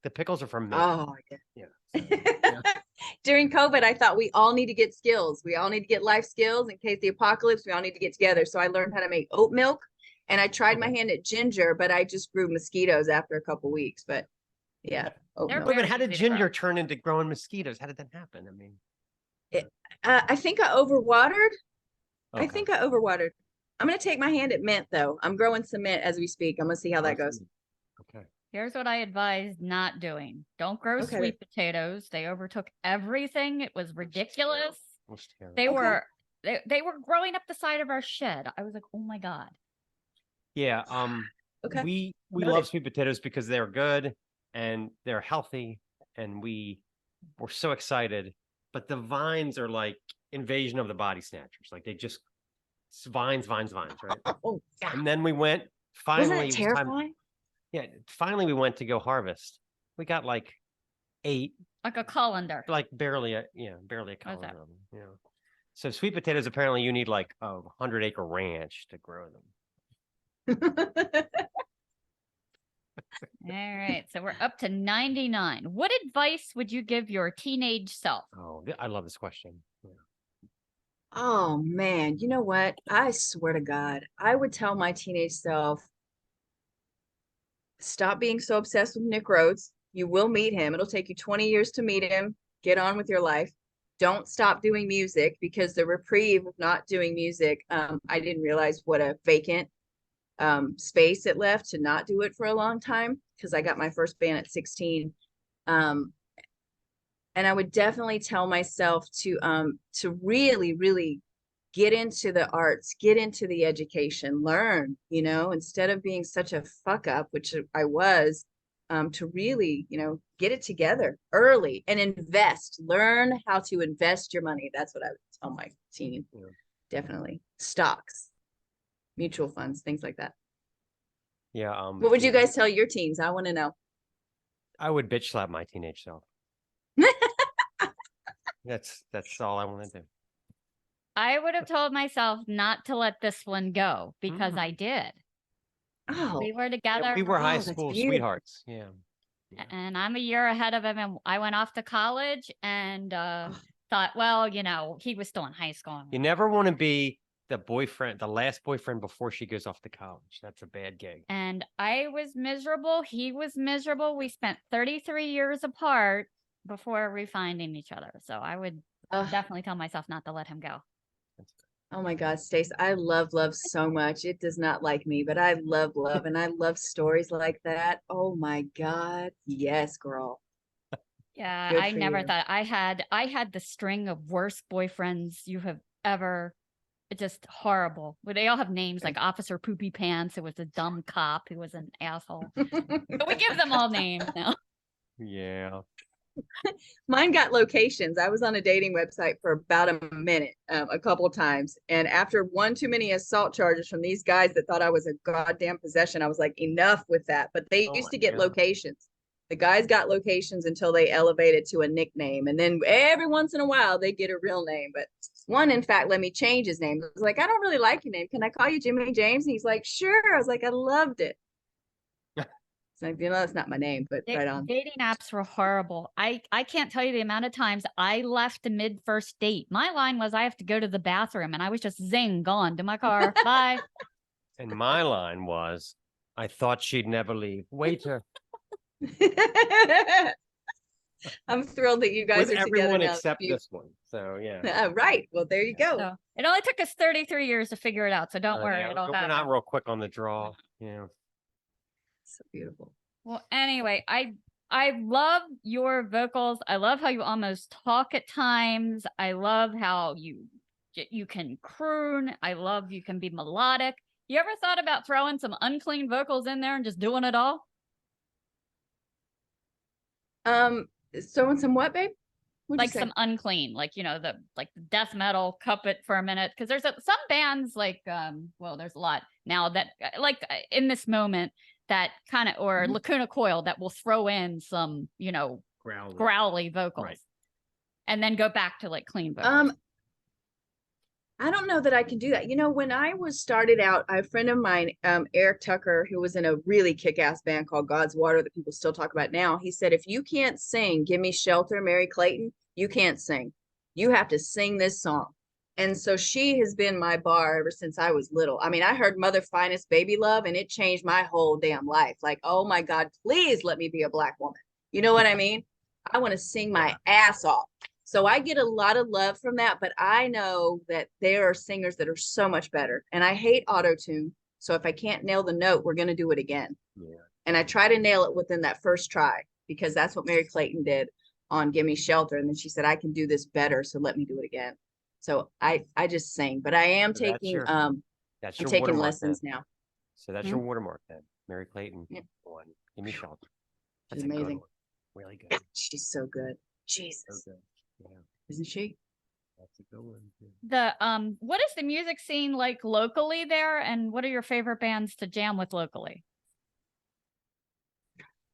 The pickles are from me. Oh, Yeah. yeah. During COVID, I thought we all need to get skills. We all need to get life skills in case the apocalypse. We all need to get together. So I learned how to make oat milk, and I tried my hand at ginger, but I just grew mosquitoes after a couple weeks. But yeah, oat They're milk. Wait, but very how did easy to ginger grow. turn into growing mosquitoes? How did that happen? I mean, I think I overwatered. I okay. think I overwatered. I'm gonna take my hand at mint though. I'm growing some mint as we speak. I'm gonna see how that goes. Okay. Here's what I advise not doing. Don't grow Okay. sweet potatoes. They overtook everything. It was ridiculous. That's terrible. They Okay. were they were growing up the side of our shed. I was like, oh my God. Yeah. Okay. We Noted. love sweet potatoes because they're good and they're healthy, and we're so excited. But the vines are like Invasion of the Body Snatchers. Like they just vines, right? Oh, yeah. And then we went. Wasn't Finally, that it was time. terrifying? Yeah. Finally, we went to go harvest. We got like 8, Like a colander. like barely a What's column that? of them. Yeah. So sweet potatoes, apparently you need like a 100-acre ranch to grow them. All right. So we're up to 99. What advice would you give your teenage self? Oh, I love this question. Yeah. Oh man, you know what? I swear to God, I would tell my teenage self, stop being so obsessed with Nick Rhodes. You will meet him. It'll take you 20 years to meet him. Get on with your life. Don't stop doing music, because the reprieve of not doing music, I didn't realize what a vacant space it left to not do it for a long time, because I got my first band at 16. And I would definitely tell myself to really, really get into the arts, get into the education, learn, instead of being such a fuck up, which I was, to really, get it together early and invest, learn how to invest your money. That's what I would tell my teen. Yeah. Definitely stocks, mutual funds, things like that. Yeah. What would you guys tell your teens? I want to know. I would bitch slap my teenage self. That's all I want to do. I would have told myself not to let this one go, because Mm. I did. Oh, We were Yeah, together. we were high that's school beautiful. sweethearts. Yeah. And I'm a year ahead of him, and I went off to college and thought, well, he was still in high school. You never want to be the last boyfriend before she goes off to college. That's a bad gig. And I was miserable. He was miserable. We spent 33 years apart before refinding each other. So I would definitely tell myself not to let him go. Oh my God, Stace, I love love so much. It does not like me, but I love love, and I love stories like that. Oh my God. Yes, girl. Yeah, Good I for never you. thought I had the string of worst boyfriends you have ever. Just horrible. Well, they all have names like Officer Poopy Pants, who was a dumb cop who was an asshole. But we give them all names now. Yeah. Mine got locations. I was on a dating website for about a minute, a couple of times. And after one too many assault charges from these guys that thought I was a goddamn possession, I was like, enough with that. But they Oh used my to get God. locations. The guys got locations until they elevated to a nickname. And then every once in a while they get a real name. But one, in fact, let me change his name. I was like, I don't really like your name. Can I call you Jimmy James? And he's like, sure. I was like, I loved it. So, that's not my name, but right on. Dating apps were horrible. I can't tell you the amount of times I left a mid first date. My line was, I have to go to the bathroom, and I was just zing, gone to my car. Bye. And my line was, I thought she'd never leave. Waiter. I'm thrilled that you guys With are everyone together now. except this one. So yeah. Right. Well, there you go. So it only took us 33 years to figure it out. So don't worry. Yeah, It'll we're happen. not real quick on the draw. Yeah. So beautiful. Well, anyway, I love your vocals. I love how you almost talk at times. I love how you can croon. I love you can be melodic. You ever thought about throwing some unclean vocals in there and just doing it all? Throwing some what, babe? What'd Like some unclean, like the death metal, cup it for a minute, because there's some bands like well, there's a lot now that in this moment that kind of, or Lacuna Coil, that will throw in some growly vocals, right, and then go back to like clean vocals. I don't know that I can do that. When I was started out, a friend of mine, Eric Tucker, who was in a really kick-ass band called God's Water that people still talk about now, he said, if you can't sing Give Me Shelter, Mary Clayton, you can't sing. You have to sing this song. And so she has been my bar ever since I was little. I mean, I heard Mother Finest Baby Love, and it changed my whole damn life. Like, oh my God, please let me be a Black woman. You know what I mean? I want to sing my ass off. So I get a lot of love from that, but I know that there are singers that are so much better. And I hate auto-tune. So if I can't nail the note, we're going to do it again. Yeah. And I try to nail it within that first try, because that's what Mary Clayton did on Give Me Shelter. And then she said, I can do this better, so let me do it again. So I just sing, but I am taking I'm taking lessons now. So that's your watermark then. Mary Clayton on Give Me Shelter. That's She's amazing. Good one. Really good. She's so good. Jesus. So good. Yeah. Isn't she? That's a good one. The what is the music scene like locally there, and what are your favorite bands to jam with locally?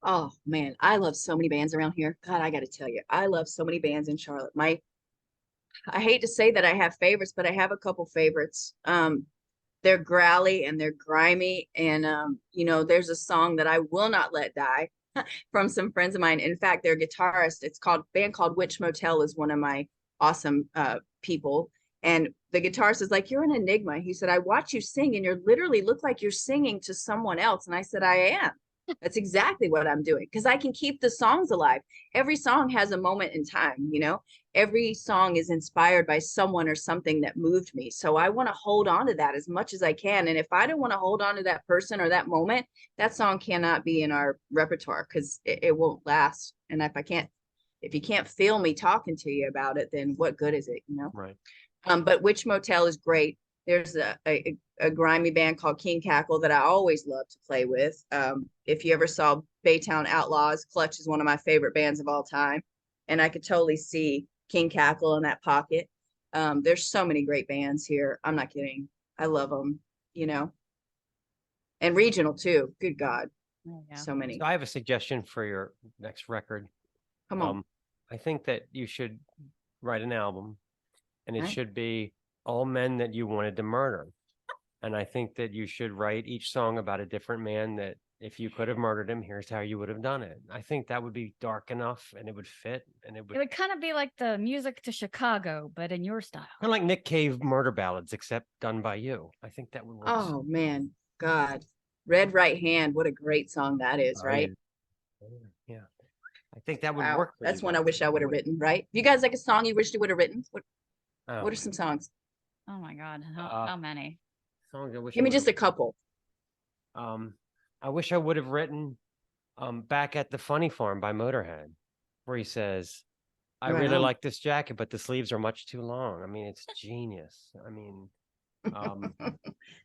Oh man, I love so many bands around here. God, I got to tell you, I love so many bands in Charlotte. I hate to say that I have favorites, but I have a couple favorites. They're growly and they're grimy, and there's a song that I will not let die from some friends of mine. In fact, their guitarist, it's called band called Witch Motel, is one of my awesome people. And the guitarist is like, you're an enigma. He said, I watch you sing and you literally look like you're singing to someone else. And I said, I am. That's exactly what I'm doing, because I can keep the songs alive. Every song has a moment in time, every song is inspired by someone or something that moved me. So I want to hold on to that as much as I can. And if I don't want to hold on to that person or that moment, that song cannot be in our repertoire, because it won't last. And if you can't feel me talking to you about it, then what good is it, Right. But Witch Motel is great. There's a grimy band called King Cackle that I always love to play with. If you ever saw Baytown Outlaws, Clutch is one of my favorite bands of all time. And I could totally see King Cackle in that pocket. There's so many great bands here. I'm not kidding. I love them, and regional too. Good God. Oh, yeah. So many. So I have a suggestion for your next record. Come on. I think that you should write an album, and it should be all men that you wanted to murder. And I think that you should write each song about a different man that, if you could have murdered him, here's how you would have done it. I think that would be dark enough, and it would fit, and it would kind of be like the Music to Chicago, but in your style. Kind of like Nick Cave murder ballads, except done by you. I think that would work. Oh man, God. Red Right Hand, what a great song that is, right? Yeah. I think that would work for That's you. one I wish I would have written, right? You guys like a song you wished you would have written? What are some songs? Oh my God, how many? Songs I wish. Give me just a couple. I wish I would have written Back at the Funny Farm by Motorhead, where he says, I really like this jacket, but the sleeves are much too long. I mean, it's genius. I mean,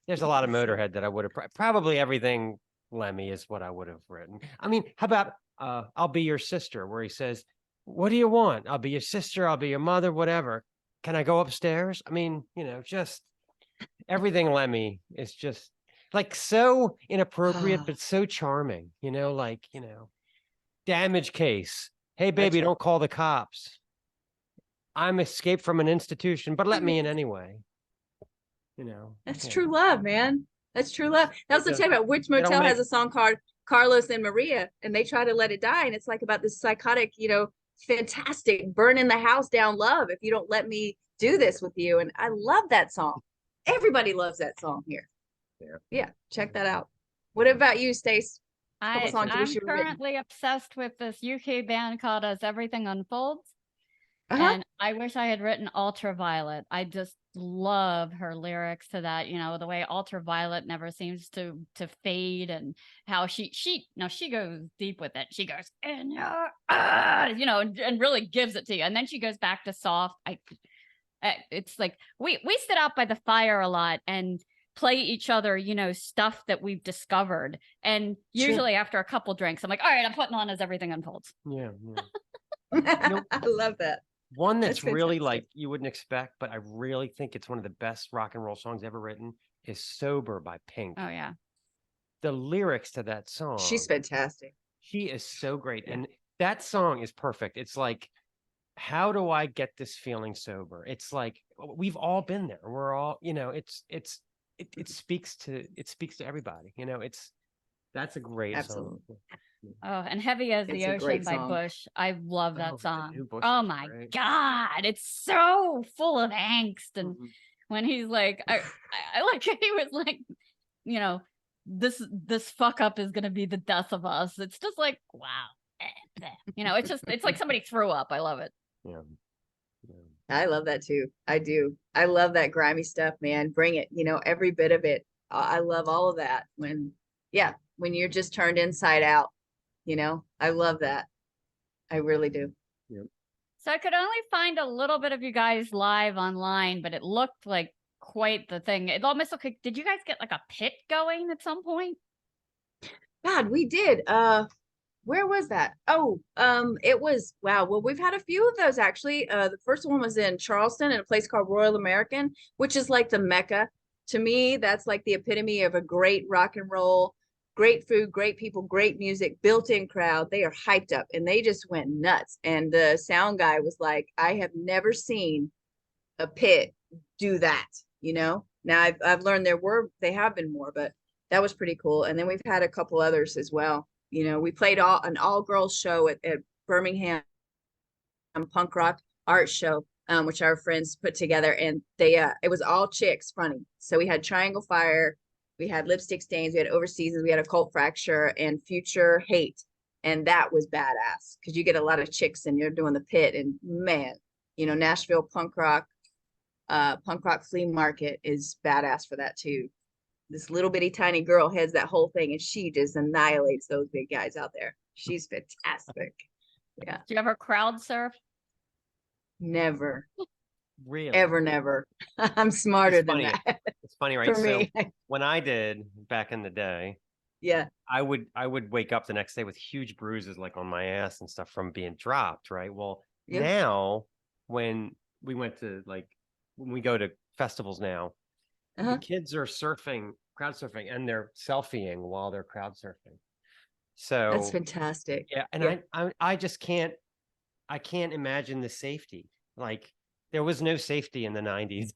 there's a lot of Motorhead that I would have probably everything Lemmy is what I would have written. I mean, how about I'll Be Your Sister, where he says, what do you want? I'll be your sister. I'll be your mother, whatever. Can I go upstairs? I mean, just everything Lemmy is just like so inappropriate, but so charming, Damage case. Hey, baby, don't call the cops. I'm escaped from an institution, but let me in anyway. You know, That's true love, man. That's true love. That's the tell about Which Motel has a song called Carlos and Maria, and they try to let it die. And it's like about this psychotic, fantastic burning the house down love if you don't let me do this with you. And I love that song. Everybody loves that song here. Yeah, check that out. What about you, Stace? I'm currently obsessed with this UK band called As Everything Unfolds. And I wish I had written Ultraviolet. I just love her lyrics to that, the way Ultraviolet never seems to fade, and how she goes deep with it. She goes, and really gives it to you. And then she goes back to soft. It's like we sit out by the fire a lot and play each other, stuff that we've discovered. And usually after a couple drinks, I'm like, all right, I'm putting on As Everything Unfolds. Yeah. I love that. One that's really like you wouldn't expect, but I really think it's one of the best rock and roll songs ever written is Sober by Pink. Oh, yeah. The lyrics to that song. She's fantastic. She is so great. Yeah. And that song is perfect. It's like, how do I get this feeling sober? It's like, we've all been there. We're all, it speaks to everybody. That's a great song. Oh, and Heavy as the Ocean by Bush. I love that song. Oh my God. It's so full of angst. And when he's like, I like he was like, this fuck up is gonna be the death of us. It's just like, wow. It's like somebody threw up. I love it. Yeah. I love that too. I do. I love that grimy stuff, man. Bring it, every bit of it. I love all of that when you're just turned inside out. I love that. I really do. Yep. So I could only find a little bit of you guys live online, but it looked like quite the thing. It almost looked like, did you guys get like a pit going at some point? God, we did. Where was that? Oh, it was, wow. Well, we've had a few of those actually. The first one was in Charleston in a place called Royal American, which is like the Mecca. To me, that's like the epitome of a great rock and roll. Great food, great people, great music, built-in crowd. They are hyped up and they just went nuts. And the sound guy was like, I have never seen a pit do that, Now I've learned they have been more, but that was pretty cool. And then we've had a couple others as well. We played an all-girls show at Birmingham punk rock art show, which our friends put together, and it was all chicks funny. So we had Triangle Fire, we had Lipstick Stains, we had Overseasons, we had Occult Fracture, and Future Hate. And that was badass because you get a lot of chicks and you're doing the pit. And man, Nashville punk rock flea market is badass for that too. This little bitty tiny girl heads that whole thing and she just annihilates those big guys out there. She's fantastic. Yeah. Do you ever crowd surf? Never. Really? Ever, never. I'm smarter than that. It's funny, right? So when I did back in the day, I would wake up the next day with huge bruises like on my ass and stuff from being dropped, right? Well, now when we go to festivals now, the kids are crowd surfing, and they're selfieing while they're crowd surfing. So that's fantastic. Yeah, and I just can't imagine the safety. Like, there was no safety in the 90s.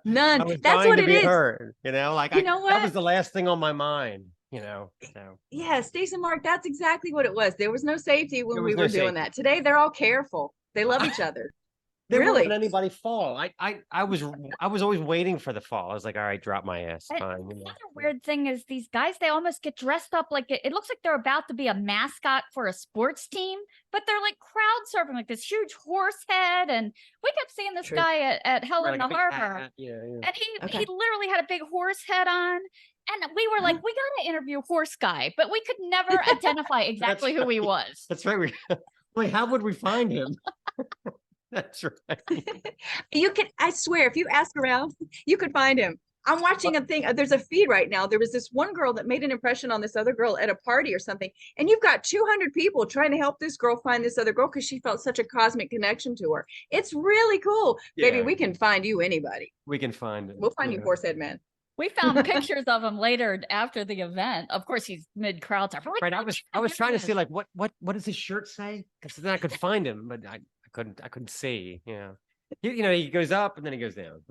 None. That's what it is. Hurt, what? That was the last thing on my mind, So. Yeah, Stacey and Mark, that's exactly what it was. There was no safety when we were doing that. Today, they're all careful. They love each other. They wouldn't let anybody fall. I was always waiting for the fall. I was like, all right, drop my ass. Fine. The other weird thing is these guys, they almost get dressed up like it looks like they're about to be a mascot for a sports team, but they're like crowd surfing, like this huge horse head. And we kept seeing this guy at Hell in the Harbor. And he literally had a big horse head on. And we were like, we got to interview Horse Guy, but we could never identify exactly who he was. That's right. Wait, how would we find him? That's right. I swear, if you ask around, you could find him. I'm watching a thing. There's a feed right now. There was this one girl that made an impression on this other girl at a party or something. And you've got 200 people trying to help this girl find this other girl because she felt such a cosmic connection to her. It's really cool. Yeah. Baby, we can find you anybody. We can find it. We'll find you, Horsehead Man. We found pictures of him later after the event. Of course, he's mid crowd surf. Like, Right. I was trying to see like what does his shirt say? Because then I could find him, but I couldn't see. Yeah. He goes up and then he goes down.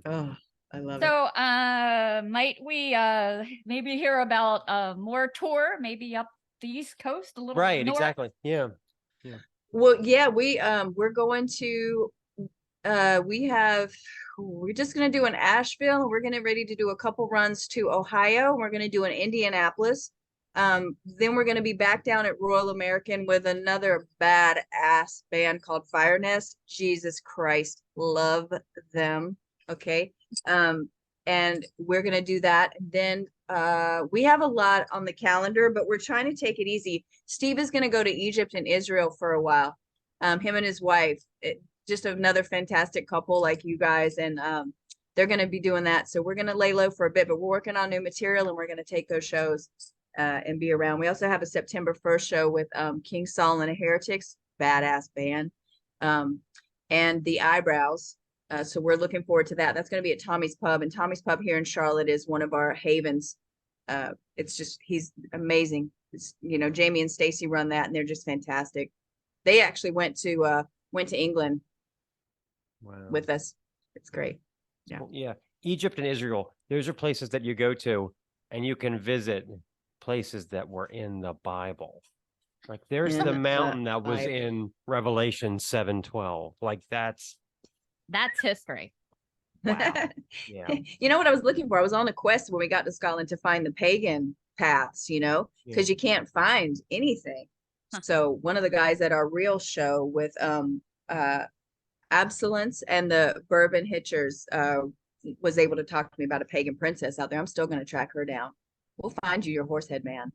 Oh, I love it. So, might we maybe hear about more tour, maybe up the East Coast a little Right. north? Exactly. Yeah. Well, yeah, we're going to we're just gonna do an Asheville, and we're gonna ready to do a couple runs to Ohio, and we're gonna do an Indianapolis. Then we're gonna be back down at Royal American with another badass band called Fire Nest. Jesus Christ, love them. Okay. And we're gonna do that. Then we have a lot on the calendar, but we're trying to take it easy. Steve is gonna go to Egypt and Israel for a while. Him and his wife. Just another fantastic couple like you guys, and they're going to be doing that. So we're going to lay low for a bit, but we're working on new material, and we're going to take those shows and be around. We also have a September 1st show with King Saul and the Heretics, badass band, and the Eyebrows. So we're looking forward to that. That's going to be at Tommy's Pub, and Tommy's Pub here in Charlotte is one of our havens. He's amazing. Jamie and Stacy run that, and they're just fantastic. They actually went to England. Wow. With us. It's great. Yeah. Well, yeah. Egypt and Israel, those are places that you go to and you can visit places that were in the Bible. Like there's the mountain that was in Revelation 7:12. Like that's history. Wow. Yeah. You know what I was looking for? I was on a quest when we got to Scotland to find the pagan paths, because you can't find anything. So one of the guys at our real show with Absolence and the Bourbon Hitchers was able to talk to me about a pagan princess out there. I'm still going to track her down. We'll find you your horsehead man.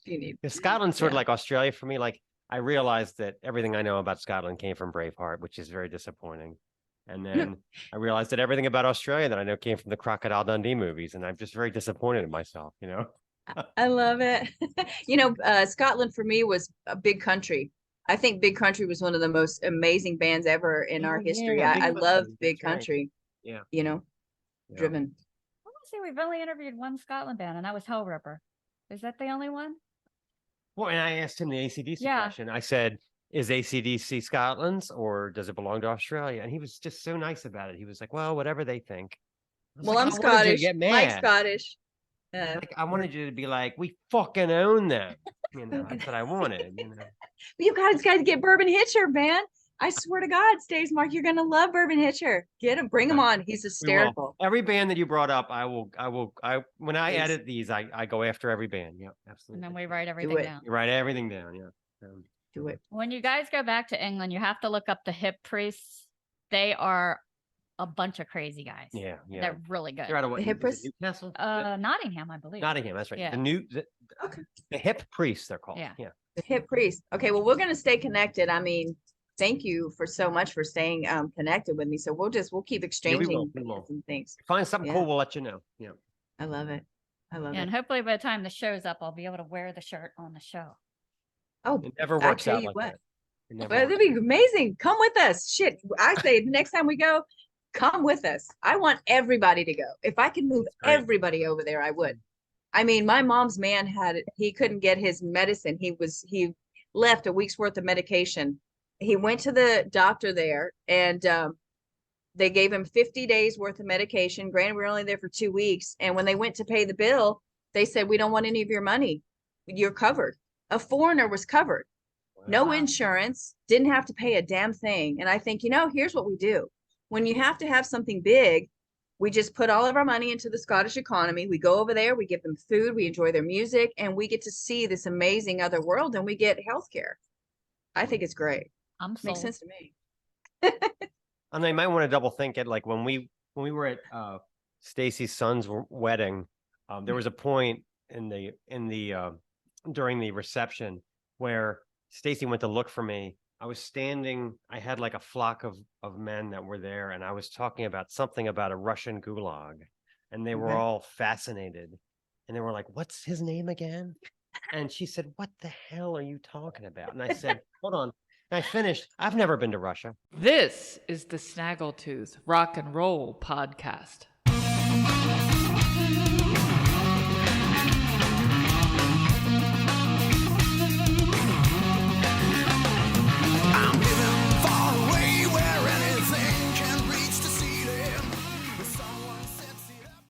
You need. Scotland's sort of like Australia for me. Like I realized that everything I know about Scotland came from Braveheart, which is very disappointing. And then I realized that everything about Australia that I know came from the Crocodile Dundee movies, and I'm just very disappointed in myself. I love it. Scotland for me was a Big Country. I think Big Country was one of the most amazing bands ever in our history. Yeah, I love Big Country. Right. Driven. I want to say we've only interviewed one Scotland band, and that was Hell Ripper. Is that the only one? Well, and I asked him the AC/DC question. I said, is AC/DC Scotland's or does it belong to Australia? And he was just so nice about it. He was like, well, whatever they think. Well, I'm Scottish. Mike's Scottish. I wanted you to be like, we fucking own them. That's what I wanted. You guys got to get Bourbon Hitcher, man. I swear to God, Stace Mark, you're gonna love Bourbon Hitcher. Get him, bring him on. He's hysterical. Every band that you brought up, when I edit these, I go after every band. Yeah, absolutely. And then we write everything down. You write everything down. Yeah. Do it. When you guys go back to England, you have to look up the Hip Priests. They are a bunch of crazy guys. Yeah. They're really good. They're out of what? The Hip Priests? Newcastle? Nottingham, I believe. Nottingham, that's right. Yeah. The Hip Priests, they're called. Yeah. The Hip Priest. Okay, well, we're gonna stay connected. I mean, thank you for so much for staying connected with me. So we'll keep exchanging some things. Find something cool, we'll let you know. Yeah. I love it. And hopefully by the time the show's up, I'll be able to wear the shirt on the show. Oh, it never works out like that. Well, it'd be amazing. Come with us. Shit. I say the next time we go, come with us. I want everybody to go. If I can move everybody over there, I would. I mean, my mom's man he couldn't get his medicine. He left a week's worth of medication. He went to the doctor there, and they gave him 50 days worth of medication. Granted, we were only there for 2 weeks. And when they went to pay the bill, they said, we don't want any of your money. You're covered. A foreigner was covered. Wow. No insurance, didn't have to pay a damn thing. And I think, here's what we do. When you have to have something big, we just put all of our money into the Scottish economy. We go over there, we give them food, we enjoy their music, and we get to see this amazing other world, and we get healthcare. I think it's great. Makes sense to me. And they might want to double think it. Like when we were at Stacy's son's wedding, there was a point in the during the reception where Stacy went to look for me. I was standing, I had like a flock of men that were there, and I was talking about something about a Russian gulag, and they were all fascinated, and they were like, what's his name again? And she said, what the hell are you talking about? And I said, hold on. I finished. I've never been to Russia. This is the Snaggletooth Rock and Roll Podcast.